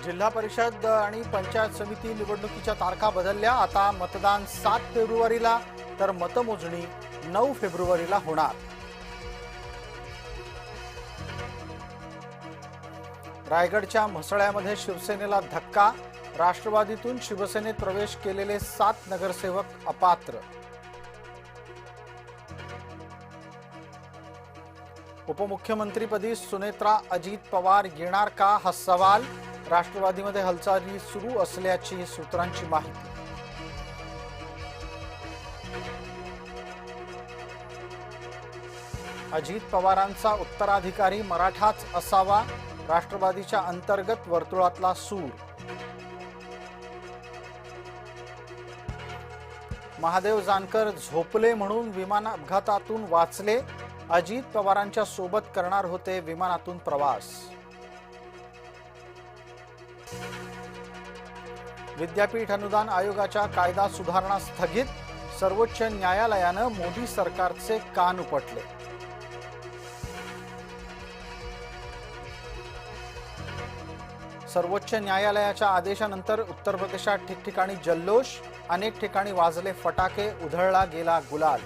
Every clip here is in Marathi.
जिल्हा परिषद आणि पंचायत समिती निवडणुकीच्या तारखा बदलल्या। आता मतदान 7 फेब्रुवारीला तर मतमोजणी 9 फेब्रुवारीला होणार। रायगडच्या म्हसळ्यामध्ये शिवसेनेला धक्का। राष्ट्रवादीतून शिवसेनेत प्रवेश केलेले 7 नगरसेवक अपात्र। उपमुख्यमंत्रीपदी सुनेत्रा अजित पवार येणार का हा सवाल। राष्ट्रवादीमध्ये हालचाली सुरू असल्याची सूत्रांची माहिती। अजित पवारांचा उत्तराधिकारी मराठाच असावा, राष्ट्रवादीच्या अंतर्गत वर्तुळातला सूर। महादेव जानकर झोपले म्हणून विमान अपघातातून वाचले। अजित पवारांच्या सोबत करणार होते विमानातून प्रवास। विद्यापीठ अनुदान आयोगाच्या कायदा सुधारणा स्थगित। सर्वोच्च न्यायालयानं मोदी सरकारचे कान उपटले। सर्वोच्च न्यायालयाच्या आदेशानंतर उत्तर प्रदेशात ठिकठिकाणी जल्लोष। अनेक ठिकाणी वाजले फटाके, उधळला गेला गुलाल।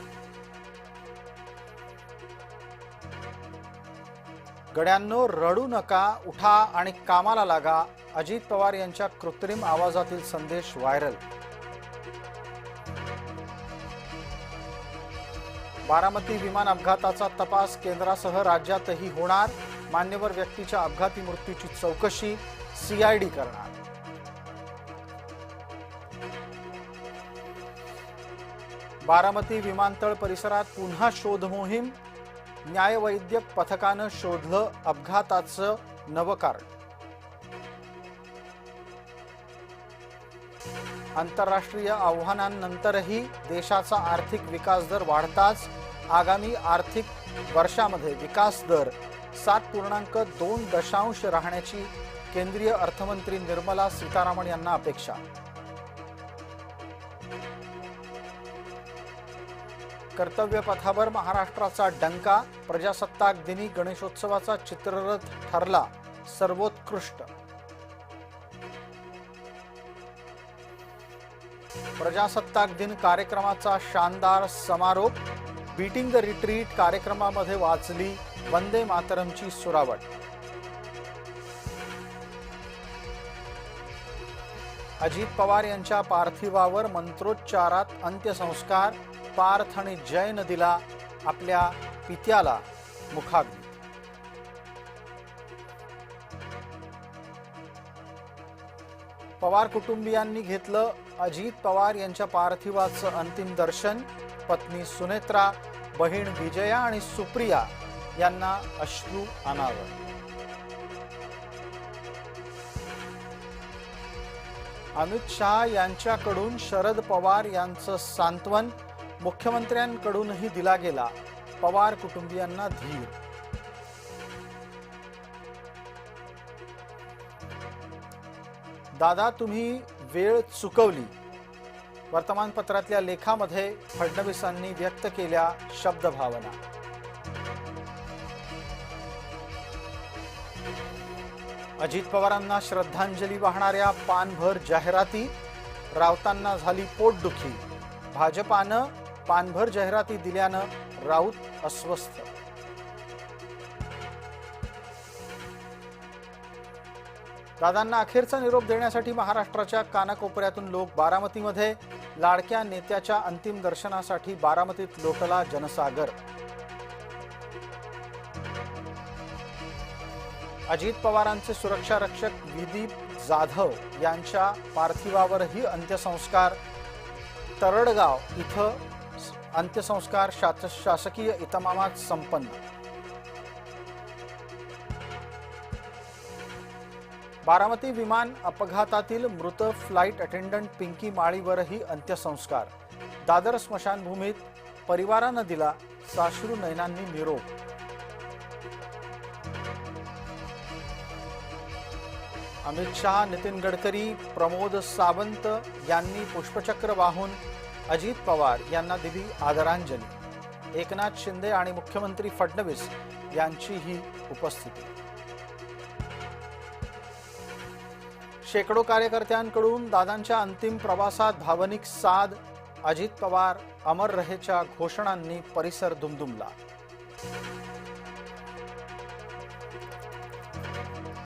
गड्यांनो रडू नका, उठा आणि कामाला लागा। अजित पवार यांच्या कृत्रिम आवाजातील संदेश व्हायरल। बारामती विमान अपघाताचा तपास केंद्रासह राज्यातही होणार। मान्यवर व्यक्तीच्या अपघाती मृत्यूची चौकशी सीआयडी करणार। बारामती विमानतळ परिसरात पुन्हा शोध मोहीम। न्यायवैद्यक पथकानं शोधलं अपघाताचं नवं कारण। आंतरराष्ट्रीय आव्हानांनंतरही देशाचा आर्थिक विकास दर वाढताच। आगामी आर्थिक वर्षामध्ये विकास दर 7.2 राहण्याची केंद्रीय अर्थमंत्री निर्मला सीतारामन यांना अपेक्षा। कर्तव्य पथावर महाराष्ट्राचा डंका। प्रजासत्ताक दिनी गणेशोत्सवाचा चित्ररथ ठरला सर्वोत्कृष्ट। प्रजासत्ताक दिन कार्यक्रमाचा शानदार समारोप। बीटिंग द रिट्रीट कार्यक्रमामध्ये वाजली वंदे मातरमची सुरावट। अजित पवार यांच्या पार्थिवावर मंत्रोच्चारात अंत्यसंस्कार। पार्थ आणि जयन दिला आपल्या पित्याला मुखाग्नी। पवार कुटुंबियांनी घेतलं अजित पवार यांच्या पार्थिवाचं अंतिम दर्शन। पत्नी सुनेत्रा, बहीण विजया आणि सुप्रिया यांना अश्रू अनावर। अमित शहा यांच्याकडून शरद पवार यांचं सांत्वन। मुख्यमंत्र्यांकडूनही दिला गेला पवार कुटुंबियांना धीर। दादा तुम्ही वेळ चुकवली। वर्तमानपत्रातल्या लेखामध्ये फडणवीसांनी व्यक्त केल्या शब्दभावना। अजित पवारांना श्रद्धांजली वाहणाऱ्या पानभर जाहिराती। राऊतांना झाली पोटदुखी। भाजपानं पानभर जाहिराती दिल्यानं राऊत अस्वस्थ। दादांना अखेरचा निरोप देण्यासाठी महाराष्ट्राच्या कानाकोपऱ्यातून लोक बारामतीमध्ये। लाडक्या नेत्याच्या अंतिम दर्शनासाठी बारामतीत लोटला जनसागर। अजित पवारांचे सुरक्षा रक्षक विदीप जाधव यांच्या पार्थिवावरही अंत्यसंस्कार। तरडगाव इथं अंत्यसंस्कार शासकीय इतमामात संपन्न। बारामती विमान अपघातातील मृत फ्लाईट अटेंडंट पिंकी माळीवरही अंत्यसंस्कार। दादर स्मशानभूमीत परिवारानं दिला साश्रू नयनांनी निरोप। अमित शहा, नितीन गडकरी, प्रमोद सावंत यांनी पुष्पचक्र वाहून अजित पवार यांना दिली आदरांजली। एकनाथ शिंदे आणि मुख्यमंत्री फडणवीस यांचीही उपस्थिती। शेकडो कार्यकर्त्यांकडून दादांच्या अंतिम प्रवासात भावनिक साद. अजित पवार अमर रहेच्या घोषणांनी परिसर दुमदुमला.